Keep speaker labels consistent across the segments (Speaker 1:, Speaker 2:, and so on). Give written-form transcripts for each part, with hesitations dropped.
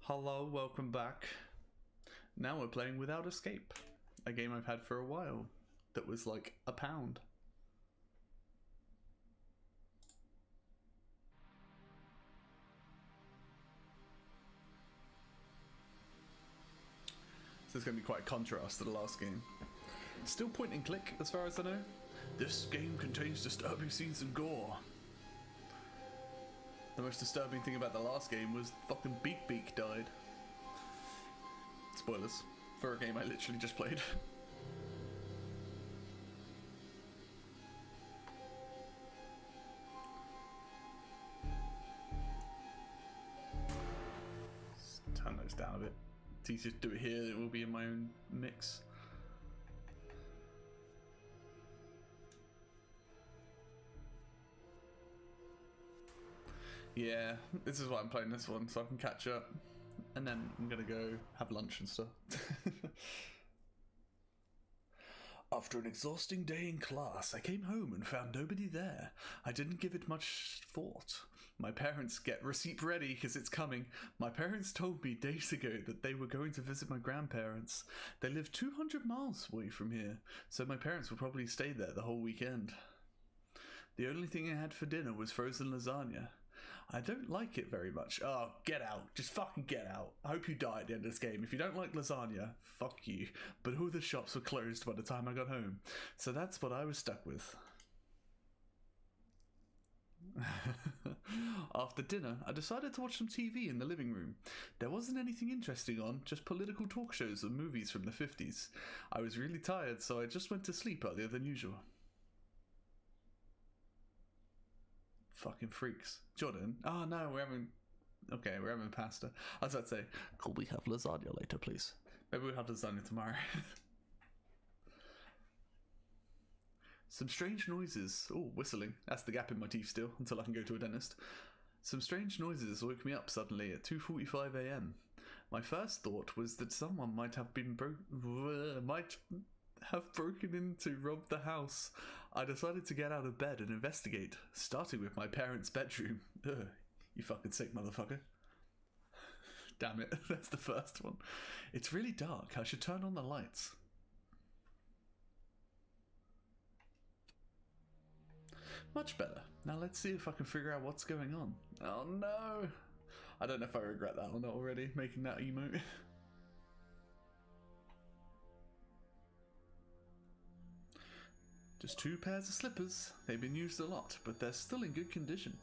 Speaker 1: Hello, welcome back. Now we're playing Without Escape, a game I've had for a while that was like £1. So it's going to be quite a contrast to the last game. Still point and click as far as I know. This game contains disturbing scenes and gore. The most disturbing thing about the last game was fucking Beak died. Spoilers for a game I literally just played. Let's turn those down a bit. It's easier to do it here, it will be in my own mix. Yeah, this is why I'm playing this one, so I can catch up. And then I'm gonna go have lunch and stuff. After an exhausting day in class, I came home and found nobody there. I didn't give it much thought. My parents get receipt ready because it's coming. My parents told me days ago that they were going to visit my grandparents. They live 200 miles away from here, so my parents will probably stay there the whole weekend. The only thing I had for dinner was frozen lasagna. I don't like it very much. Oh, get out. Just fucking get out. I hope you die at the end of this game. If you don't like lasagna, fuck you. But all the shops were closed by the time I got home. So that's what I was stuck with. After dinner, I decided to watch some TV in the living room. There wasn't anything interesting on, just political talk shows and movies from the 50s. I was really tired, so I just went to sleep earlier than usual. Fucking freaks. Jordan? Oh no, we're having pasta. I was about to say, could we have lasagna later, please? Maybe we'll have lasagna tomorrow. Some strange noises. Oh, whistling. That's the gap in my teeth still, until I can go to a dentist. Some strange noises woke me up suddenly at 2:45 AM. My first thought was that someone might have broken in to rob the house. I decided to get out of bed and investigate, starting with my parents' bedroom. Ugh, you fucking sick motherfucker. Damn it, that's the first one. It's really dark, I should turn on the lights. Much better. Now let's see if I can figure out what's going on. Oh no! I don't know if I regret that or not already, making that emote. Just 2 pairs of slippers. They've been used a lot, but they're still in good condition.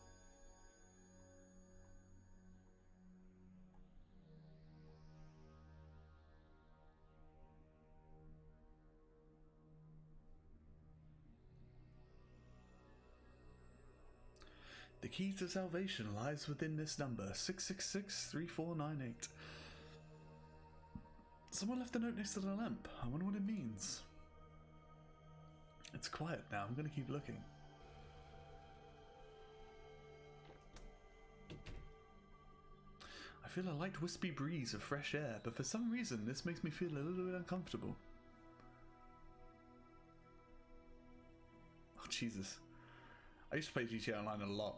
Speaker 1: The key to salvation lies within this number, 666-3498. Someone left a note next to the lamp. I wonder what it means. It's quiet now, I'm going to keep looking. I feel a light wispy breeze of fresh air, but for some reason this makes me feel a little bit uncomfortable. Oh Jesus. I used to play GTA Online a lot.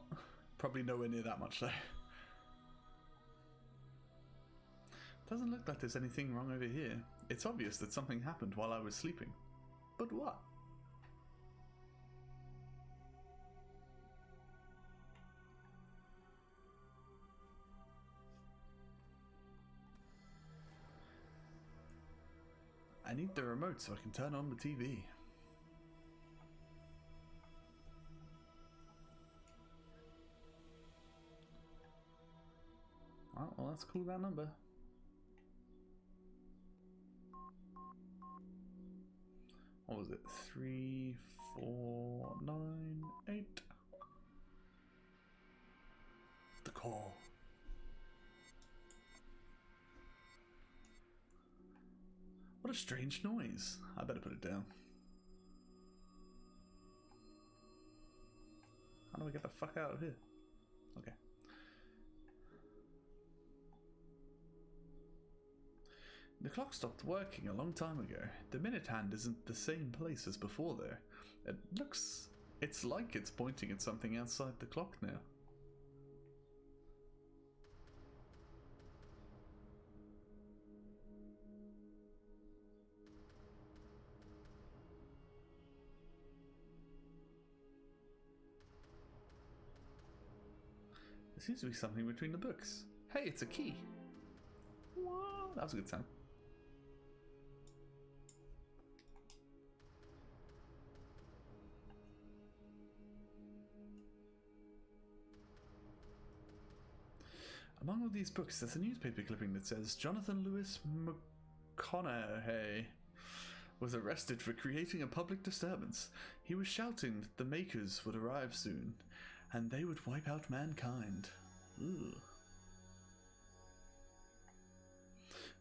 Speaker 1: Probably nowhere near that much though. Doesn't look like there's anything wrong over here. It's obvious that something happened while I was sleeping. But what? I need the remote so I can turn on the TV. Oh, well, let's call that number. What was it? 3498. The call. What a strange noise. I better put it down. How do I get the fuck out of here? Okay. The clock stopped working a long time ago. The minute hand isn't the same place as before though. It's like it's pointing at something outside the clock now. seems to be something between the books. Hey, it's a key. Whoa, that was a good sound. Among all these books, there's a newspaper clipping that says Jonathan Lewis McConaughey was arrested for creating a public disturbance. He was shouting that the Makers would arrive soon, and they would wipe out mankind. Ooh.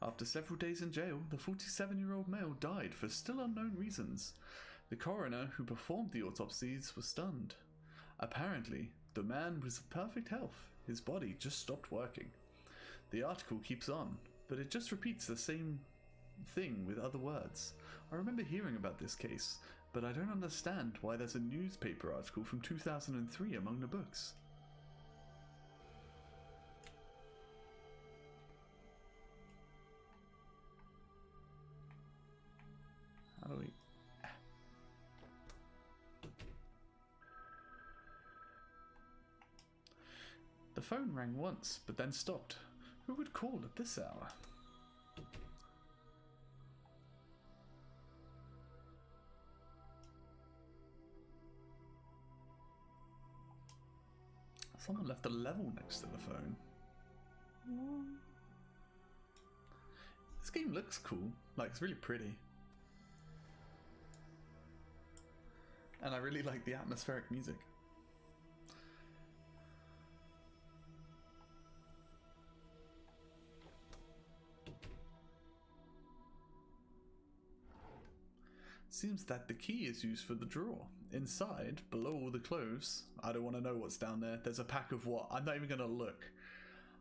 Speaker 1: After several days in jail, the 47-year-old male died for still unknown reasons. The coroner who performed the autopsies was stunned. Apparently, the man was in perfect health. His body just stopped working. The article keeps on, but it just repeats the same thing with other words. I remember hearing about this case, but I don't understand why there's a newspaper article from 2003 among the books. How do we... The phone rang once, but then stopped. Who would call at this hour? Someone left a level next to the phone. This game looks cool. Like, it's really pretty. And I really like the atmospheric music. Seems that the key is used for the drawer. Inside, below all the clothes, I don't want to know what's down there. There's a pack of what? I'm not even going to look.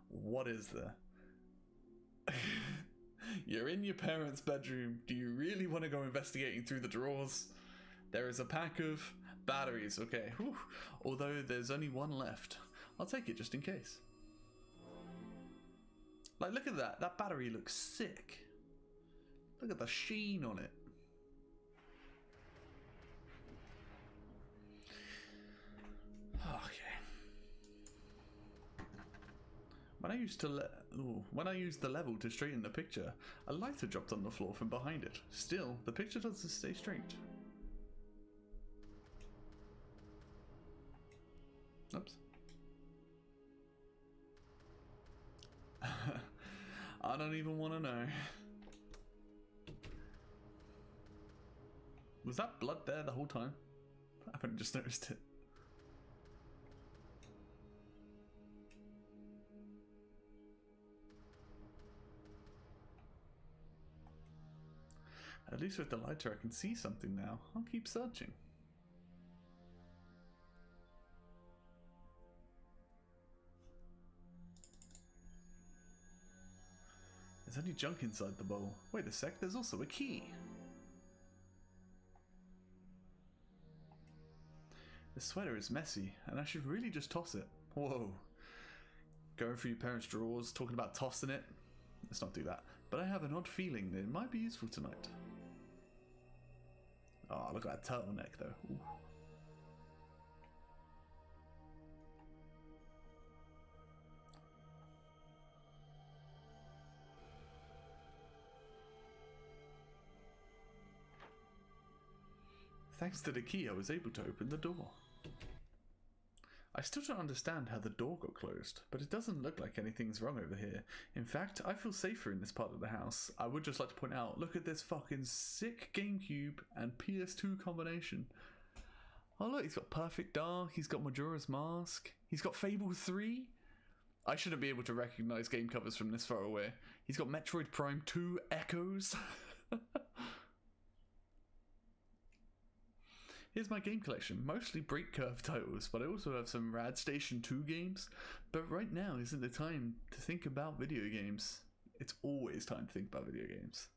Speaker 1: What is there? You're in your parents' bedroom. Do you really want to go investigating through the drawers? There is a pack of batteries, okay. Whew. Although there's only one left. I'll take it just in case. Like, look at that. That battery looks sick. Look at the sheen on it. Okay. When I used the level to straighten the picture, a lighter dropped on the floor from behind it. Still, the picture doesn't stay straight. Oops. I don't even want to know. Was that blood there the whole time? I haven't just noticed it. At least with the lighter I can see something now. I'll keep searching. There's only junk inside the bowl. Wait a sec, there's also a key. The sweater is messy, and I should really just toss it. Whoa. Going through your parents' drawers, talking about tossing it. Let's not do that. But I have an odd feeling that it might be useful tonight. Oh, look at that turtleneck though. Ooh. Thanks to the key, I was able to open the door. I still don't understand how the door got closed, but it doesn't look like anything's wrong over here. In fact, I feel safer in this part of the house. I would just like to point out, look at this fucking sick GameCube and PS2 combination. Oh look, he's got Perfect Dark, he's got Majora's Mask, he's got Fable 3. I shouldn't be able to recognize game covers from this far away. He's got Metroid Prime 2 Echoes. Here's my game collection, mostly break curve titles, but I also have some Rad Station 2 games. But right now isn't the time to think about video games. It's always time to think about video games.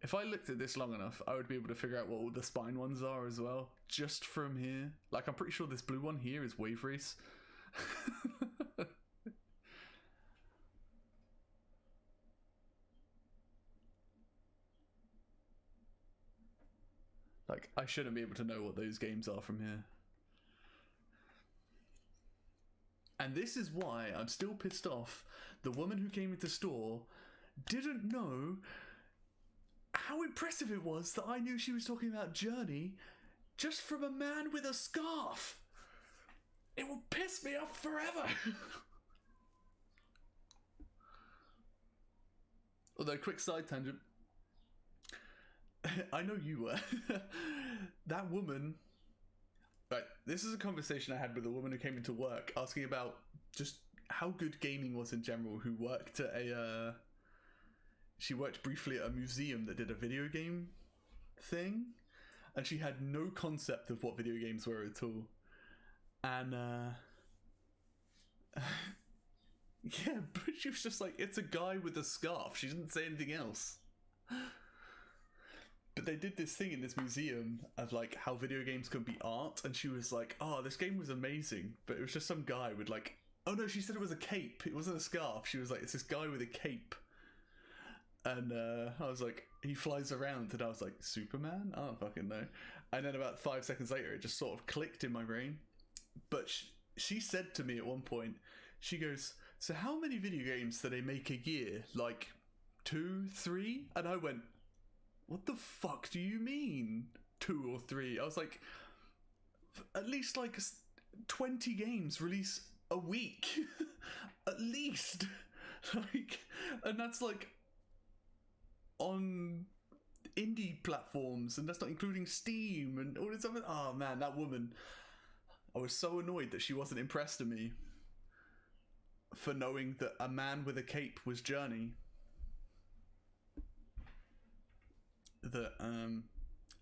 Speaker 1: If I looked at this long enough, I would be able to figure out what all the spine ones are as well, just from here. Like, I'm pretty sure this blue one here is Wave Race. Like, I shouldn't be able to know what those games are from here. And this is why I'm still pissed off. The woman who came into store didn't know how impressive it was that I knew she was talking about Journey just from a man with a scarf. It will piss me off forever. Although, quick side tangent. I know you were. That woman... Right, this is a conversation I had with a woman who came into work asking about just how good gaming was in general, who worked at a... She worked briefly at a museum that did a video game thing, and she had no concept of what video games were at all. And, yeah, but she was just like, it's a guy with a scarf. She didn't say anything else. But they did this thing in this museum of like how video games could be art, and she was like, oh, this game was amazing, but it was just some guy with like, oh no, she said it was a cape, it wasn't a scarf. She was like, it's this guy with a cape. And I was like, he flies around, and I was like, Superman? I don't fucking know. And then about 5 seconds later, it just sort of clicked in my brain. But she said to me at one point, she goes, so how many video games do they make a year? Like 2, 3? And I went, what the fuck do you mean 2 or 3? I was like, at least like 20 games release a week. At least. Like, and that's like on indie platforms, and that's not including Steam and all this other... Oh man, that woman, I was so annoyed that she wasn't impressed with me for knowing that a man with a cape was Journey. And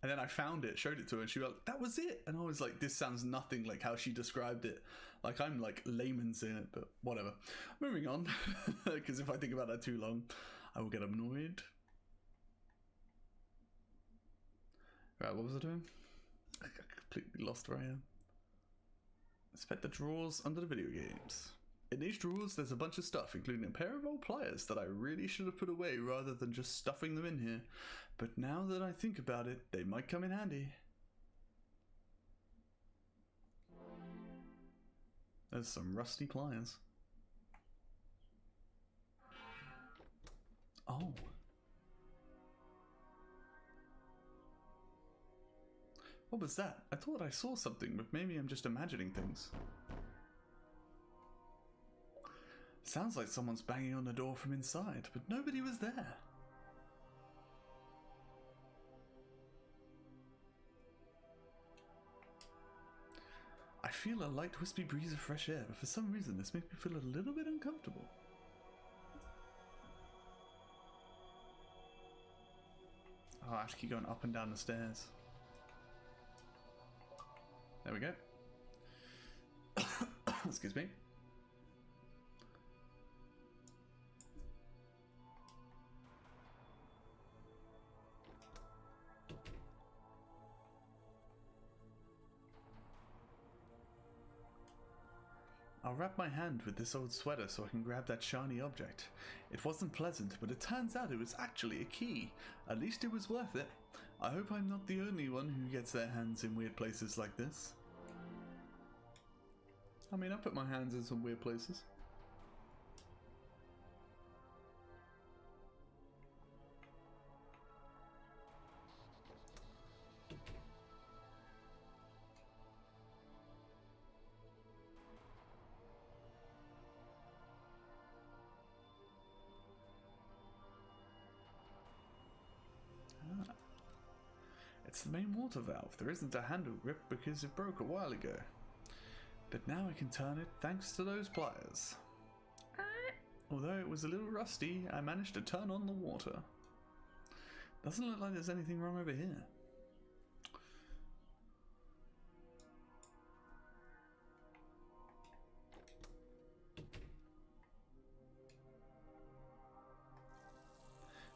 Speaker 1: then I found it, showed it to her, and she was like, that was it. And I was like, this sounds nothing like how she described it. Like, I'm like layman's in it, but whatever. Moving on, because if I think about that too long, I will get annoyed. Right, what was I doing? I completely lost where I am. Inspect the drawers under the video games. In these drawers, there's a bunch of stuff, including a pair of old pliers that I really should have put away rather than just stuffing them in here. But now that I think about it, they might come in handy. There's some rusty pliers. Oh. What was that? I thought I saw something, but maybe I'm just imagining things. Sounds like someone's banging on the door from inside, but nobody was there. I feel a light wispy breeze of fresh air, but for some reason this makes me feel a little bit uncomfortable. Oh, I have to keep going up and down the stairs. There we go. Excuse me. I'll wrap my hand with this old sweater so I can grab that shiny object. It wasn't pleasant, but it turns out it was actually a key. At least it was worth it. I hope I'm not the only one who gets their hands in weird places like this. I mean, I put my hands in some weird places. It's the main water valve. There isn't a handle grip because it broke a while ago. But now I can turn it thanks to those pliers. Although it was a little rusty, I managed to turn on the water. Doesn't look like there's anything wrong over here.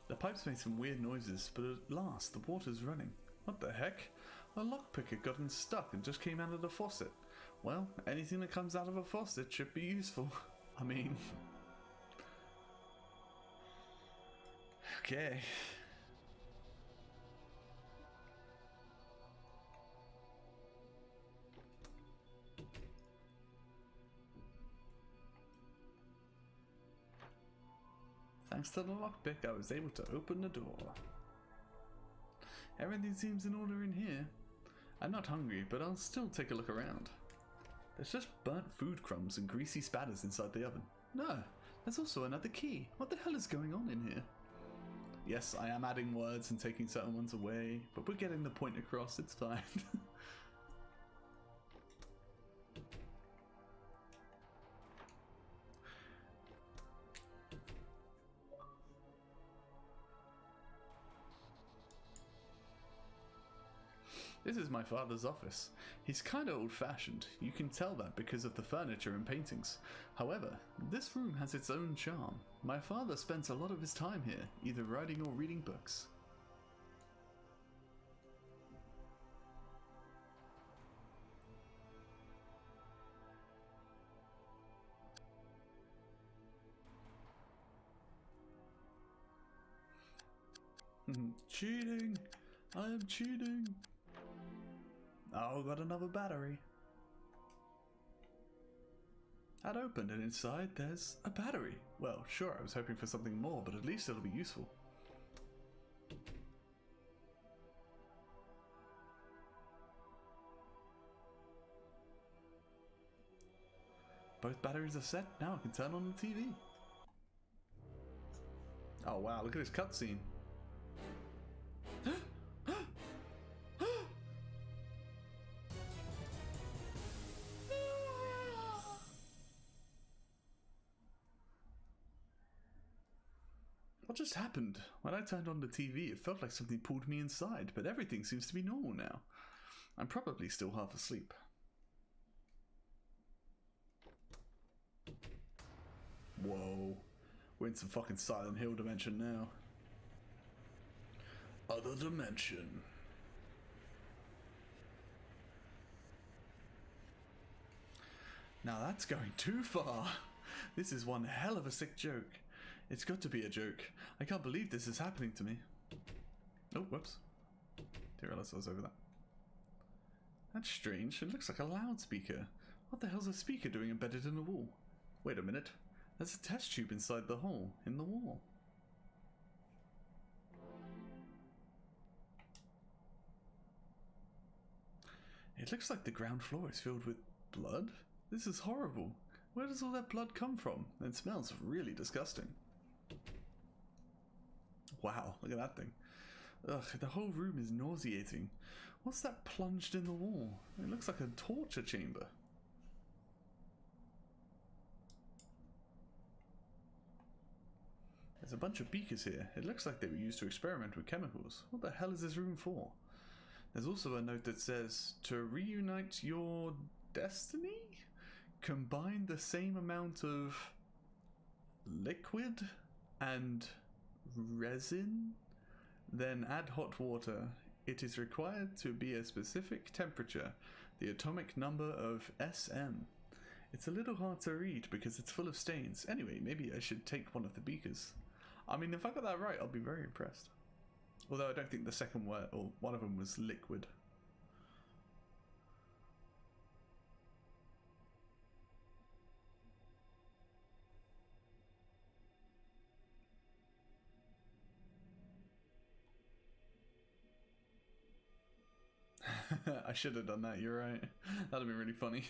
Speaker 1: The pipes made some weird noises, but at last the water's running. What the heck? A lockpick had gotten stuck and just came out of the faucet. Well, anything that comes out of a faucet should be useful. I mean... Okay. Thanks to the lockpick, I was able to open the door. Everything seems in order in here. I'm not hungry, but I'll still take a look around. There's just burnt food crumbs and greasy spatters inside the oven. No, there's also another key. What the hell is going on in here? Yes, I am adding words and taking certain ones away, but we're getting the point across, it's fine. This is my father's office. He's kinda old-fashioned. You can tell that because of the furniture and paintings. However, this room has its own charm. My father spends a lot of his time here, either writing or reading books. Cheating! I am cheating! Oh, got another battery. That opened and inside there's a battery. Well, sure, I was hoping for something more, but at least it'll be useful. Both batteries are set, now I can turn on the TV. Oh wow, look at this cutscene. What just happened? When I turned on the TV, it felt like something pulled me inside, but everything seems to be normal now. I'm probably still half asleep. Whoa. We're in some fucking Silent Hill dimension now. Other dimension. Now that's going too far. This is one hell of a sick joke. It's got to be a joke. I can't believe this is happening to me. Oh, whoops. Didn't realize I was over that. That's strange. It looks like a loudspeaker. What the hell's a speaker doing embedded in the wall? Wait a minute. There's a test tube inside the hole in the wall. It looks like the ground floor is filled with blood. This is horrible. Where does all that blood come from? It smells really disgusting. Wow, look at that thing. Ugh, the whole room is nauseating. What's that plunged in the wall? It looks like a torture chamber. There's a bunch of beakers here. It looks like they were used to experiment with chemicals. What the hell is this room for? There's also a note that says, to reunite your destiny? Combine the same amount of liquid and resin, then add hot water. It is required to be a specific temperature, the atomic number of SM. It's a little hard to read because it's full of stains. Anyway, maybe I should take one of the beakers. I mean, if I got that right, I'll be very impressed. Although I don't think the second word, or one of them, was liquid. I should have done that, you're right. That'd have been really funny.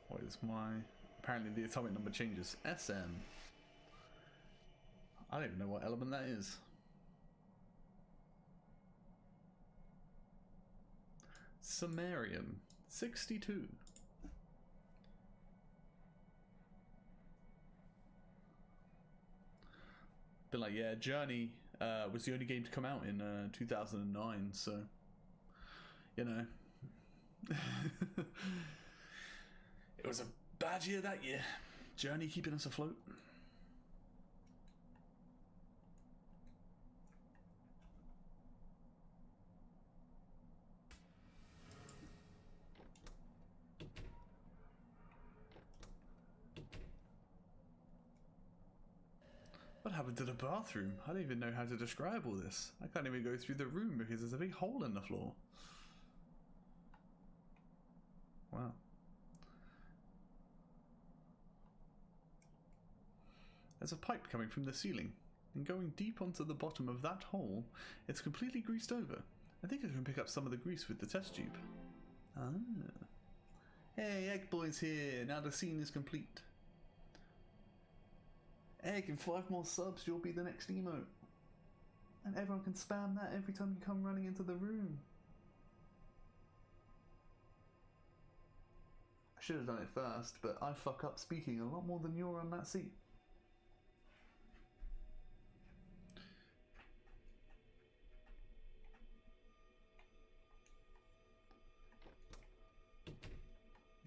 Speaker 1: What is my... Apparently the atomic number changes. SM. I don't even know what element that is. Samarium. 62. Been like, yeah, Journey was the only game to come out in 2009, so... You know... It was a bad year that year. Journey keeping us afloat? What happened to the bathroom? I don't even know how to describe all this. I can't even go through the room because there's a big hole in the floor. Wow. There's a pipe coming from the ceiling, and going deep onto the bottom of that hole, it's completely greased over. I think I can pick up some of the grease with the test tube. Ah. Hey, Egg Boy's here. Now the scene is complete. Egg, in 5 more subs, you'll be the next emote. And everyone can spam that every time you come running into the room. I should have done it first, but I fuck up speaking a lot more than you're on that seat.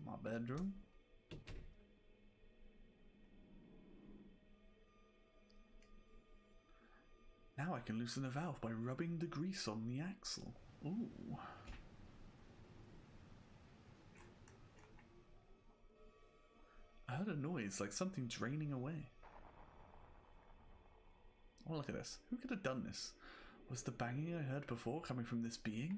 Speaker 1: My bedroom. Now I can loosen the valve by rubbing the grease on the axle. Ooh. I heard a noise like something draining away. Oh, look at this. Who could have done this? Was the banging I heard before coming from this being?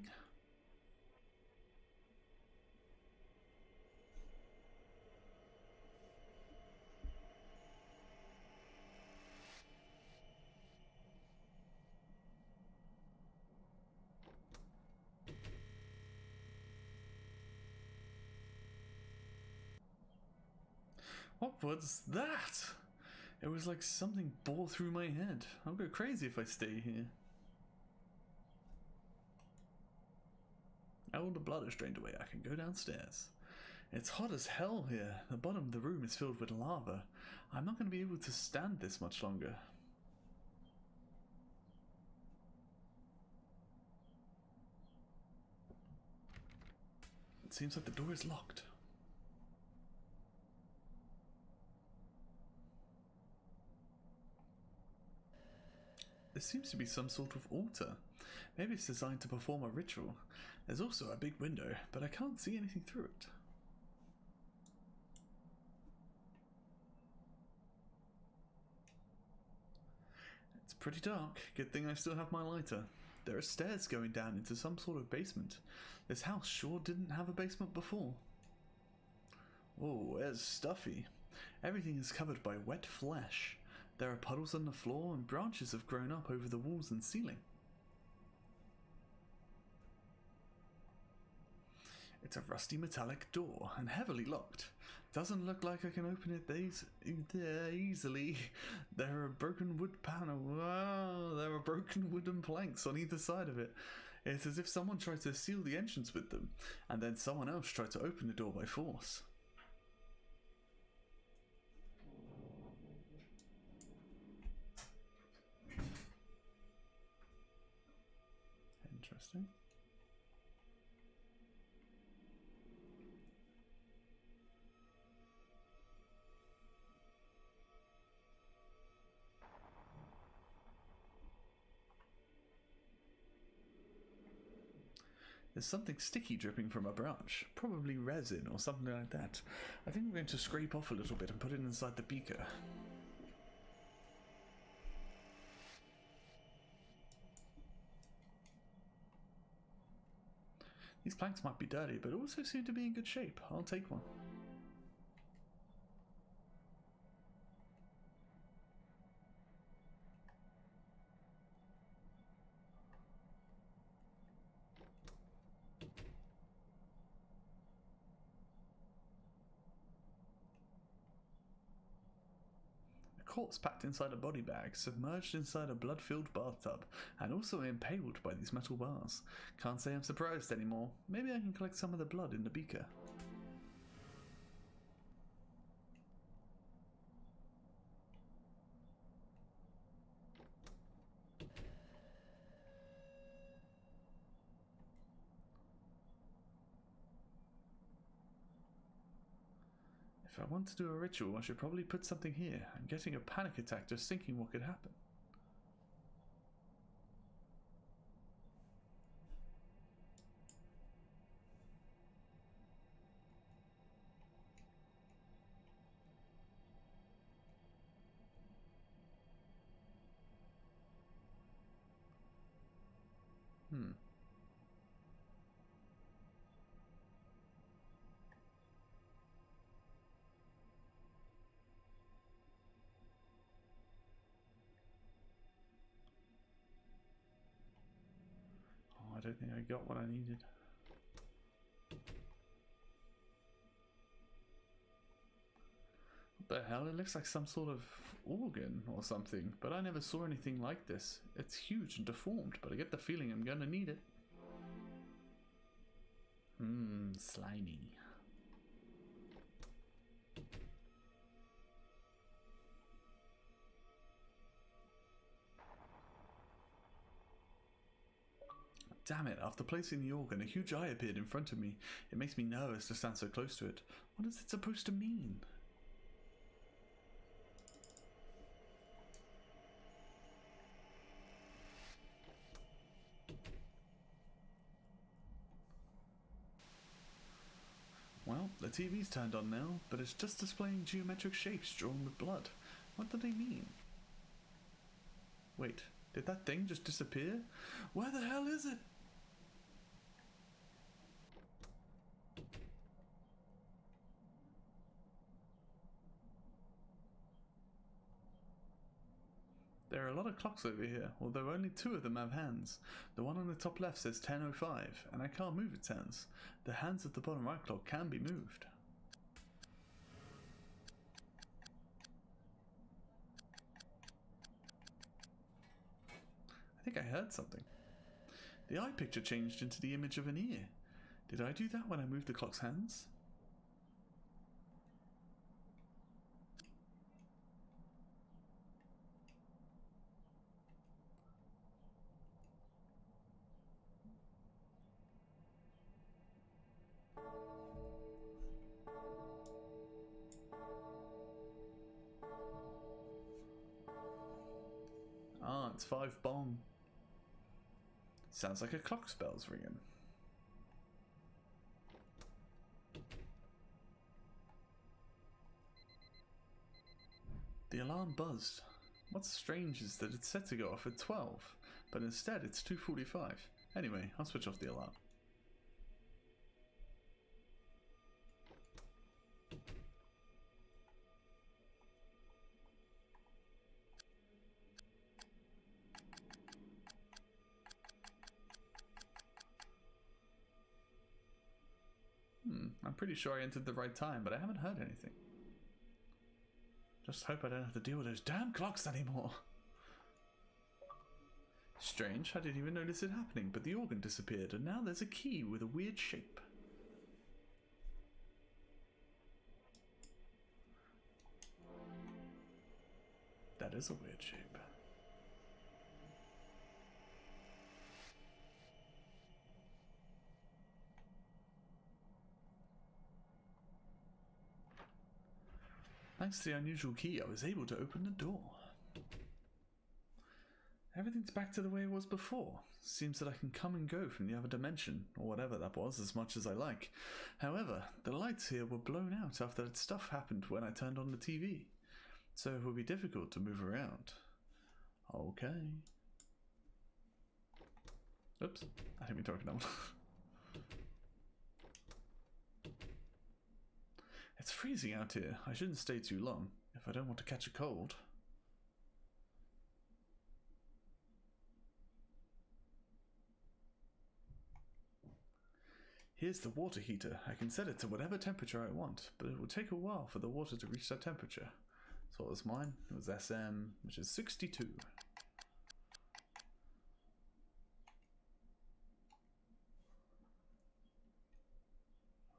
Speaker 1: What was that? It was like something bore through my head. I'll go crazy if I stay here. Now all the blood is drained away, I can go downstairs. It's hot as hell here. The bottom of the room is filled with lava. I'm not going to be able to stand this much longer. It seems like the door is locked. There seems to be some sort of altar. Maybe it's designed to perform a ritual. There's also a big window, but I can't see anything through it. It's pretty dark. Good thing I still have my lighter. There are stairs going down into some sort of basement. This house sure didn't have a basement before. Oh, it's stuffy. Everything is covered by wet flesh. There are puddles on the floor and branches have grown up over the walls and ceiling. It's a rusty metallic door and heavily locked. Doesn't look like I can open it easily. There are broken wood panels. Wow, there are broken wooden planks on either side of it. It's as if someone tried to seal the entrance with them, and then someone else tried to open the door by force. Interesting. There's something sticky dripping from a branch, probably resin or something like that. I think I'm going to scrape off a little bit and put it inside the beaker. These planks might be dirty, but also seem to be in good shape. I'll take one. Corpse packed inside a body bag, submerged inside a blood-filled bathtub, and also impaled by these metal bars. Can't say I'm surprised anymore. Maybe I can collect some of the blood in the beaker. If I want to do a ritual, I should probably put something here. I'm getting a panic attack just thinking what could happen. Oh, I don't think I got what I needed. What the hell? It looks like some sort of organ or something, but I never saw anything like this. It's huge and deformed, but I get the feeling I'm gonna need it. Slimy. Damn it, after placing the organ, a huge eye appeared in front of me. It makes me nervous to stand so close to it. What is it supposed to mean? Well, the TV's turned on now, but it's just displaying geometric shapes drawn with blood. What do they mean? Wait, did that thing just disappear? Where the hell is it? There are a lot of clocks over here, although only 2 of them have hands. The one on the top left says 10:05, and I can't move its hands. The hands at the bottom right clock can be moved. I think I heard something. The eye picture changed into the image of an ear. Did I do that when I moved the clock's hands? Ah, it's 5 bong. Sounds like a clock spell's ringing. The alarm buzzed. What's strange is that it's set to go off at 12, but instead it's 2:45. Anyway, I'll switch off the alarm. I'm pretty sure I entered the right time, but I haven't heard anything. Just hope I don't have to deal with those damn clocks anymore. Strange, I didn't even notice it happening, but the organ disappeared, and now there's a key with a weird shape. That is a weird shape. Thanks to the unusual key, I was able to open the door. Everything's back to the way it was before. Seems that I can come and go from the other dimension, or whatever that was, as much as I like. However, the lights here were blown out after that stuff happened when I turned on the TV, so it will be difficult to move around. Okay. Oops, I didn't mean to open that one. It's freezing out here. I shouldn't stay too long if I don't want to catch a cold. Here's the water heater. I can set it to whatever temperature I want, but it will take a while for the water to reach that temperature. So what was mine? It was SM, which is 62.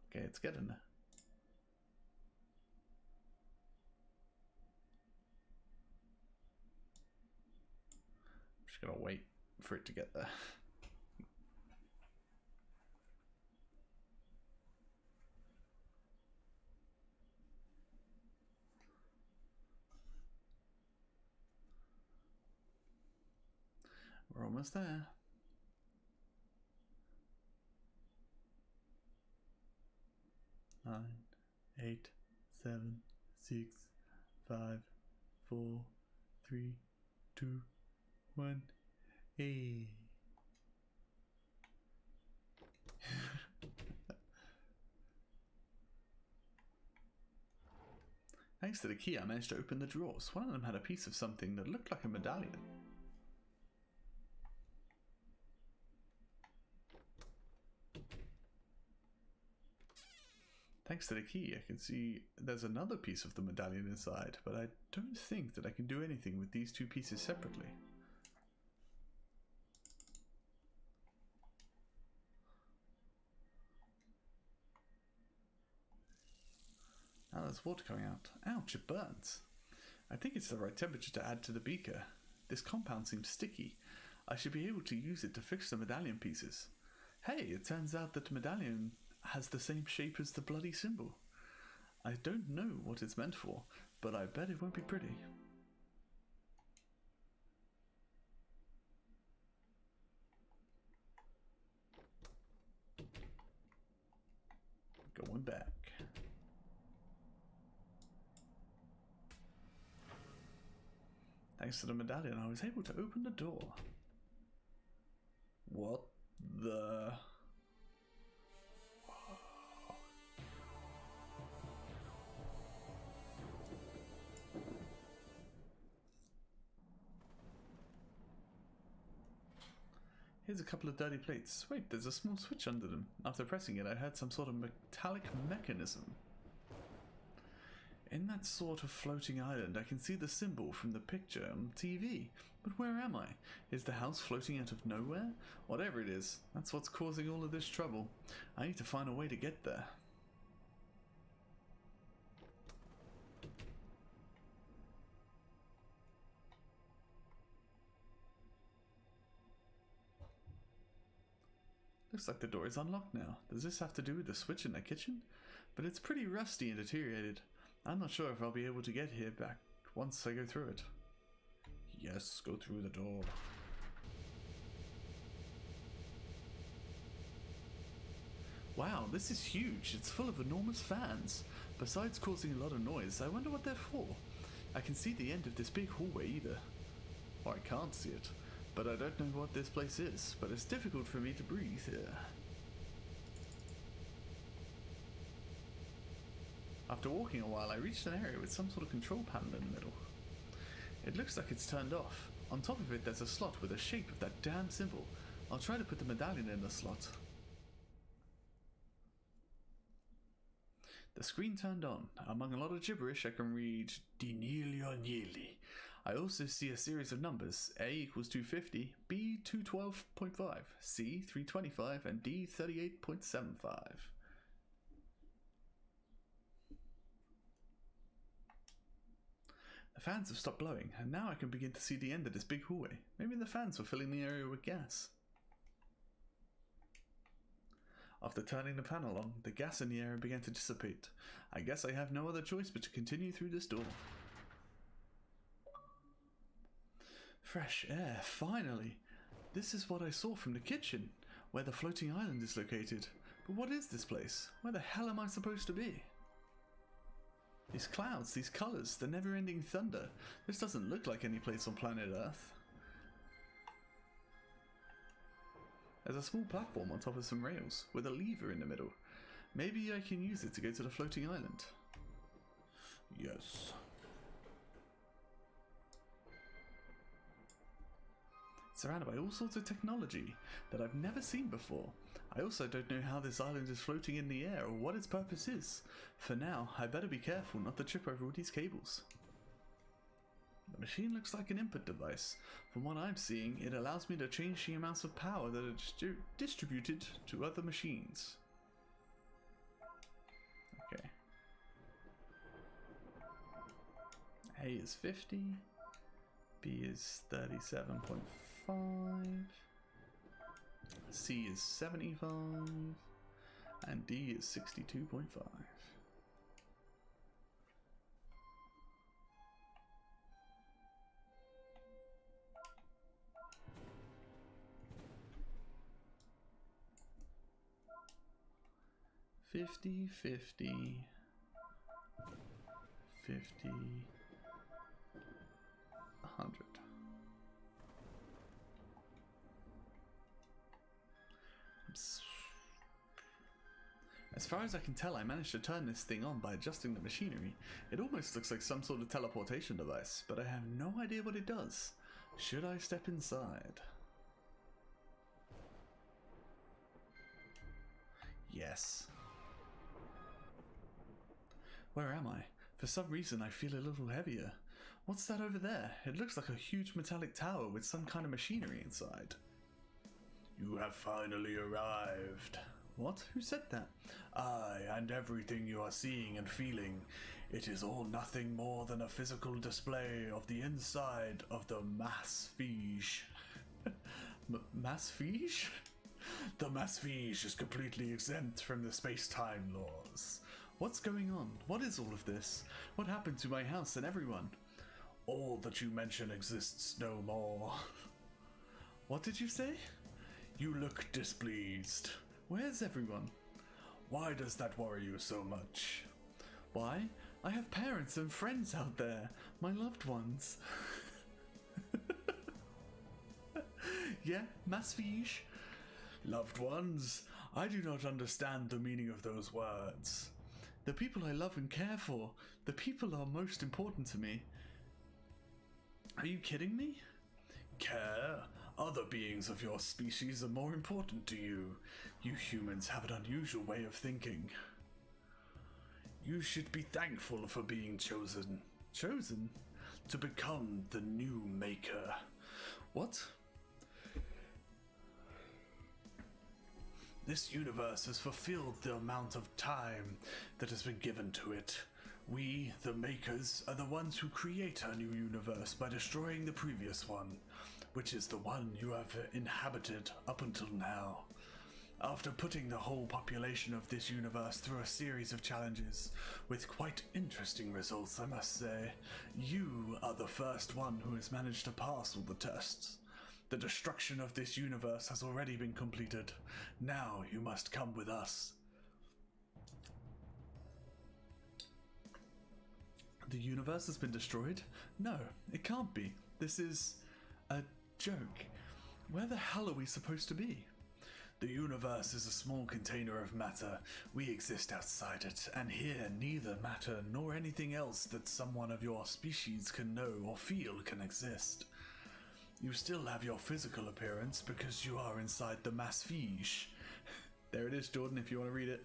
Speaker 1: Okay, it's getting there. Gonna wait for it to get there. We're almost there. Nine, 8, 7, 6, 5, 4, 3, 2, 1. Hey. Thanks to the key, I managed to open the drawers. One of them had a piece of something that looked like a medallion. Thanks to the key, I can see there's another piece of the medallion inside, but I don't think that I can do anything with these two pieces separately. Now there's water coming out. Ouch, it burns. I think it's the right temperature to add to the beaker. This compound seems sticky. I should be able to use it to fix the medallion pieces. Hey, it turns out that the medallion has the same shape as the bloody symbol. I don't know what it's meant for, but I bet it won't be pretty. Going back. Thanks to the medallion, I was able to open the door. What the... Here's a couple of dirty plates. Wait, there's a small switch under them. After pressing it, I heard some sort of metallic mechanism. In that sort of floating island, I can see the symbol from the picture on TV. But where am I? Is the house floating out of nowhere? Whatever it is, that's what's causing all of this trouble. I need to find a way to get there. Looks like the door is unlocked now. Does this have to do with the switch in the kitchen? But it's pretty rusty and deteriorated. I'm not sure if I'll be able to get here back once I go through it. Yes, go through the door. Wow, this is huge. It's full of enormous fans. Besides causing a lot of noise, I wonder what they're for. I can see the end of this big hallway either. Or I can't see it. But I don't know what this place is, but it's difficult for me to breathe here. After walking a while, I reached an area with some sort of control panel in the middle. It looks like it's turned off. On top of it, there's a slot with the shape of that damn symbol. I'll try to put the medallion in the slot. The screen turned on. Among a lot of gibberish, I can read Dinilionieli. I also see a series of numbers. A equals 250, B 212.5, C 325, and D 38.75. The fans have stopped blowing, and now I can begin to see the end of this big hallway. Maybe the fans were filling the area with gas. After turning the panel on, the gas in the area began to dissipate. I guess I have no other choice but to continue through this door. Fresh air, finally! This is what I saw from the kitchen, where the floating island is located. But what is this place? Where the hell am I supposed to be? These clouds, these colours, the never-ending thunder. This doesn't look like any place on planet Earth. There's a small platform on top of some rails, with a lever in the middle. Maybe I can use it to go to the floating island. Yes. Surrounded by all sorts of technology that I've never seen before. I also don't know how this island is floating in the air or what its purpose is. For now, I better be careful not to trip over all these cables. The machine looks like an input device. From what I'm seeing, it allows me to change the amounts of power that are distributed to other machines. Okay. A is 50. B is 37.5. C is 75. And D is 62.5. 50, 50, 50, 100. As far as I can tell, I managed to turn this thing on by adjusting the machinery. It almost looks like some sort of teleportation device, but I have no idea what it does. Should I step inside? Yes. Where am I? For some reason I feel a little heavier. What's that over there? It looks like a huge metallic tower with some kind of machinery inside. You have finally arrived. What? Who said that? I, and everything you are seeing and feeling, it is all nothing more than a physical display of the inside of the Massfiche. Massfiche? The Massfiche is completely exempt from the space-time laws. What's going on? What is all of this? What happened to my house and everyone? All that you mention exists no more. What did you say? You look displeased. Where's everyone? Why does that worry you so much? Why? I have parents and friends out there. My loved ones. Yeah, Massfiche? Loved ones? I do not understand the meaning of those words. The people I love and care for. The people are most important to me. Are you kidding me? Care? Other beings of your species are more important to you. You humans have an unusual way of thinking. You should be thankful for being chosen. Chosen? To become the new maker. What? This universe has fulfilled the amount of time that has been given to it. We, the makers, are the ones who create a new universe by destroying the previous one, which is the one you have inhabited up until now. After putting the whole population of this universe through a series of challenges, with quite interesting results, I must say, you are the first one who has managed to pass all the tests. The destruction of this universe has already been completed. Now you must come with us. The universe has been destroyed? No, it can't be. This is a joke. Where the hell are we supposed to be? The universe is a small container of matter. We exist outside it, and here neither matter nor anything else that someone of your species can know or feel can exist. You still have your physical appearance because you are inside the Massfiche. There it is, Jordan, if you want to read it.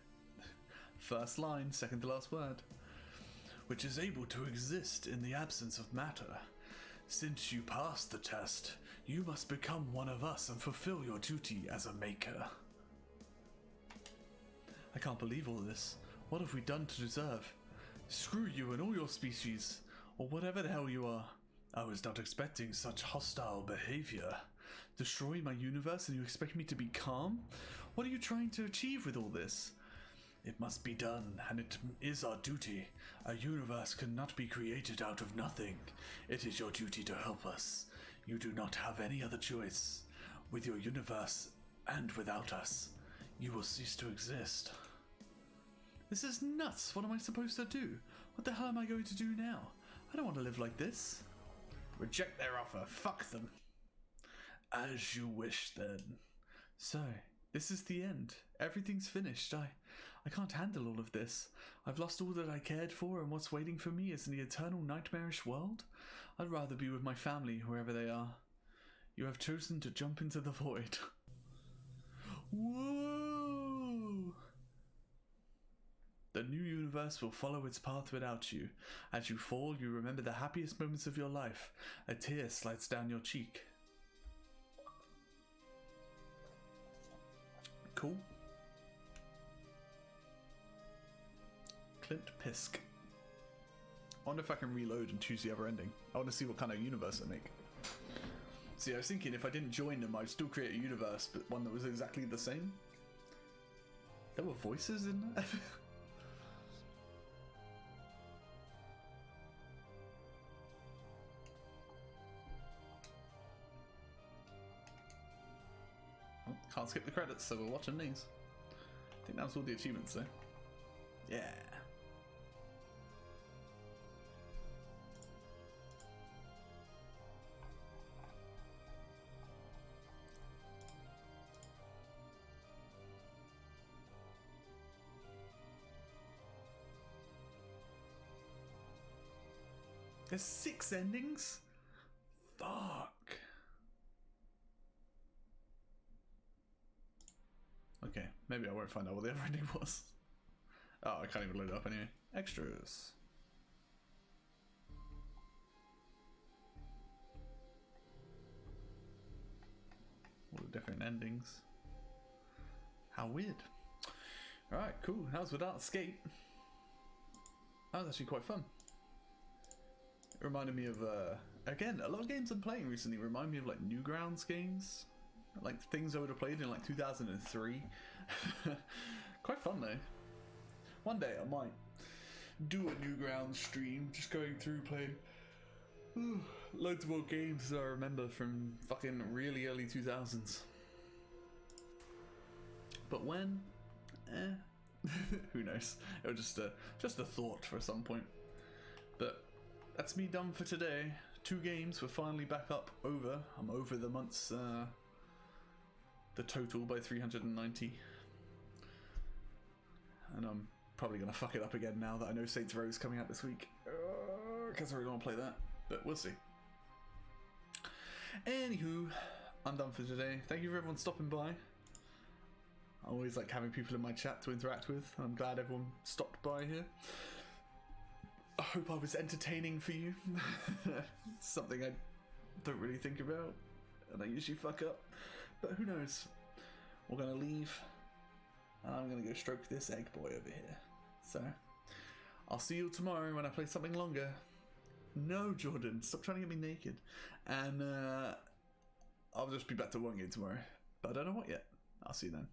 Speaker 1: First line, second to last word. Which is able to exist in the absence of matter. Since you passed the test, you must become one of us and fulfill your duty as a maker. I can't believe all this. What have we done to deserve? Screw you and all your species, or whatever the hell you are. I was not expecting such hostile behavior. Destroy my universe and you expect me to be calm? What are you trying to achieve with all this? It must be done, and it is our duty. A universe cannot be created out of nothing. It is your duty to help us. You do not have any other choice. With your universe, and without us, you will cease to exist. This is nuts. What am I supposed to do? What the hell am I going to do now? I don't want to live like this. Reject their offer. Fuck them. As you wish, then. So, this is the end. Everything's finished. I can't handle all of this. I've lost all that I cared for, and what's waiting for me is an eternal nightmarish world? I'd rather be with my family, wherever they are. You have chosen to jump into the void. Whoa! The new universe will follow its path without you. As you fall, you remember the happiest moments of your life. A tear slides down your cheek. Cool. Clint Pisk. I wonder if I can reload and choose the other ending. I want to see what kind of universe I make. See, I was thinking if I didn't join them, I'd still create a universe, but one that was exactly the same. There were voices in that? Can't skip the credits, so we're watching these. I think that was all the achievements though. Yeah. There's 6 endings? Fuck. Okay, maybe I won't find out what the other ending was. Oh, I can't even load it up anyway. Extras. All the different endings. How weird. Alright, cool. That was Without Escape. That was actually quite fun. It reminded me of, again, a lot of games I'm playing recently remind me of like Newgrounds games. Like things I would have played in like 2003. Quite fun though. One day I might do a Newgrounds stream, just going through playing loads of old games that I remember from fucking really early 2000s. But when? Who knows? It was just a thought for some point. But that's me done for today. 2 games, we're finally back up over. I'm over the month's the total by 390. And I'm probably going to fuck it up again now that I know Saints Row is coming out this week. Because I really want to play that. But we'll see. Anywho, I'm done for today. Thank you for everyone stopping by. I always like having people in my chat to interact with. I'm glad everyone stopped by here. I hope I was entertaining for you. Something I don't really think about, and I usually fuck up. But who knows? We're gonna leave, and I'm gonna go stroke this egg boy over here. So, I'll see you tomorrow when I play something longer. No, Jordan, stop trying to get me naked. And I'll just be back to one game tomorrow. But I don't know what yet. I'll see you then.